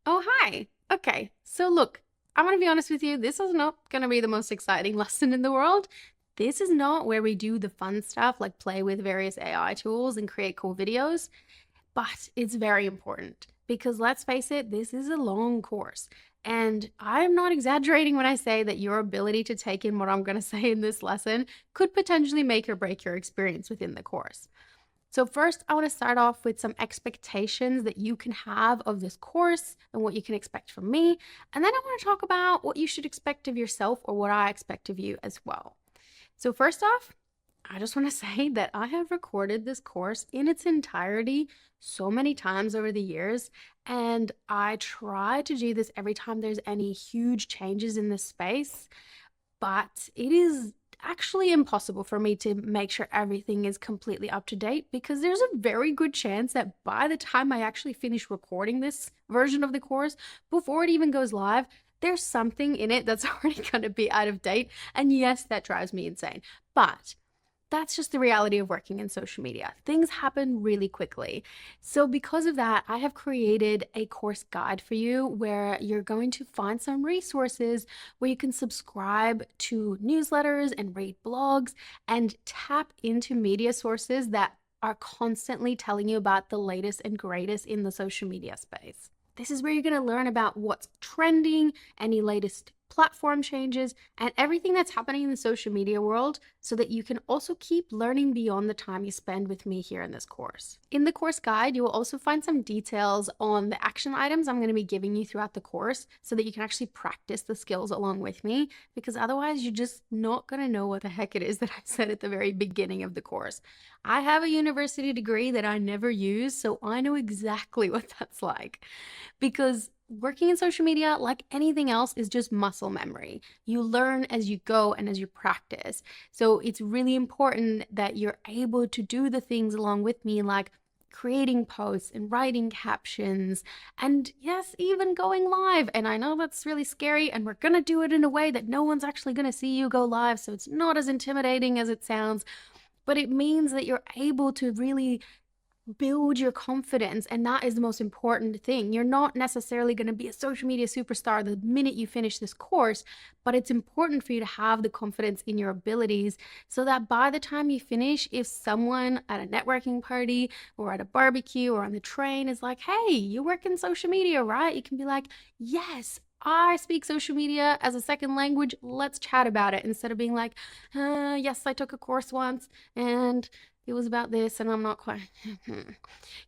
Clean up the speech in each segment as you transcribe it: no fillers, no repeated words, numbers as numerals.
Oh, hi. Okay, so look, I'm going to be honest with you. This is not going to be the most exciting lesson in the world. This is not where we do the fun stuff like play with various AI tools and create cool videos, but it's very important because let's face it, this is a long course. And I'm not exaggerating when I say that your ability to take in what I'm going to say in this lesson could potentially make or break your experience within the course. So first, I want to start off with some expectations that you can have of this course and what you can expect from me. And then I want to talk about what you should expect of yourself or what I expect of you as well. So first off, I just want to say that I have recorded this course in its entirety so many times over the years, and I try to do this every time there's any huge changes in this space, but it is actually impossible for me to make sure everything is completely up to date because there's a very good chance that by the time I actually finish recording this version of the course, before it even goes live, there's something in it that's already going to be out of date. And yes, that drives me insane. But that's just the reality of working in social media. Things happen really quickly. So, because of that, I have created a course guide for you where you're going to find some resources where you can subscribe to newsletters and read blogs and tap into media sources that are constantly telling you about the latest and greatest in the social media space. This is where you're going to learn about what's trending, any latest platform changes, and everything that's happening in the social media world so that you can also keep learning beyond the time you spend with me here in this course. In the course guide, you will also find some details on the action items I'm going to be giving you throughout the course so that you can actually practice the skills along with me, because otherwise you're just not going to know what the heck it is that I said at the very beginning of the course. I have a university degree that I never use, so I know exactly what that's like, because working in social media, like anything else, is just muscle memory. You learn as you go and as you practice. So it's really important that you're able to do the things along with me, like creating posts and writing captions, and yes, even going live. And I know that's really scary, and we're going to do it in a way that no one's actually going to see you go live. So it's not as intimidating as it sounds, but it means that you're able to really build your confidence, and that is the most important thing. You're not necessarily going to be a social media superstar the minute you finish this course, but it's important for you to have the confidence in your abilities so that by the time you finish, if someone at a networking party or at a barbecue or on the train is like, hey, you work in social media, right? You can be like, yes, I speak social media as a second language. Let's chat about it, instead of being like, yes, I took a course once and it was about this and I'm not quite.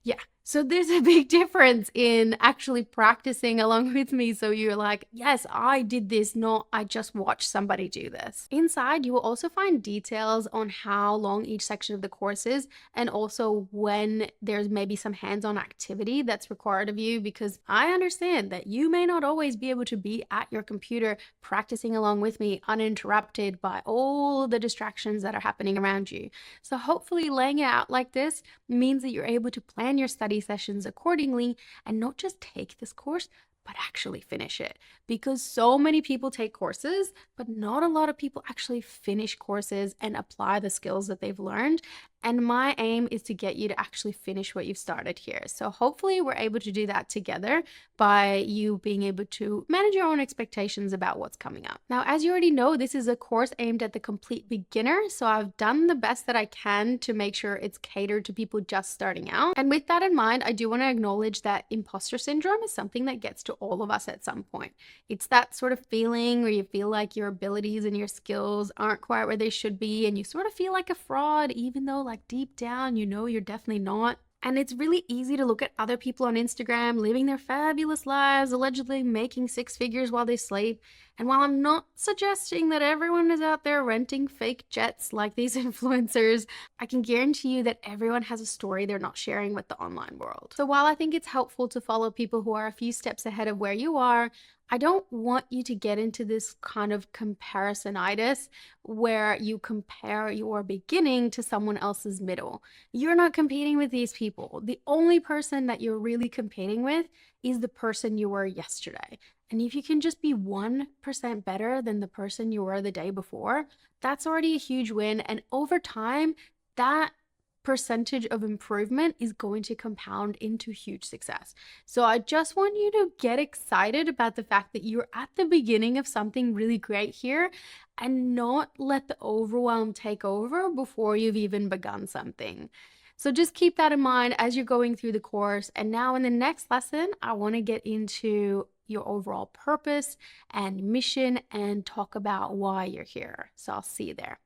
Yeah. So there's a big difference in actually practicing along with me. So you're like, yes, I did this, not I just watched somebody do this. Inside, you will also find details on how long each section of the course is, and also when there's maybe some hands-on activity that's required of you, because I understand that you may not always be able to be at your computer practicing along with me uninterrupted by all the distractions that are happening around you. So hopefully laying it out like this means that you're able to plan your study sessions accordingly and not just take this course, but actually finish it. Because so many people take courses, but not a lot of people actually finish courses and apply the skills that they've learned. And my aim is to get you to actually finish what you've started here. So hopefully we're able to do that together by you being able to manage your own expectations about what's coming up. Now, as you already know, this is a course aimed at the complete beginner. So I've done the best that I can to make sure it's catered to people just starting out. And with that in mind, I do want to acknowledge that imposter syndrome is something that gets to all of us at some point. It's that sort of feeling where you feel like your abilities and your skills aren't quite where they should be, and you sort of feel like a fraud, even though like deep down, you know, you're definitely not. And it's really easy to look at other people on Instagram living their fabulous lives, allegedly making six figures while they sleep. And while I'm not suggesting that everyone is out there renting fake jets like these influencers, I can guarantee you that everyone has a story they're not sharing with the online world. So while I think it's helpful to follow people who are a few steps ahead of where you are, I don't want you to get into this kind of comparisonitis where you compare your beginning to someone else's middle. You're not competing with these people. The only person that you're really competing with is the person you were yesterday. And if you can just be 1% better than the person you were the day before, that's already a huge win. And over time, that percentage of improvement is going to compound into huge success. So I just want you to get excited about the fact that you're at the beginning of something really great here, and not let the overwhelm take over before you've even begun something. So just keep that in mind as you're going through the course. And now in the next lesson, I want to get into your overall purpose and mission and talk about why you're here. So I'll see you there.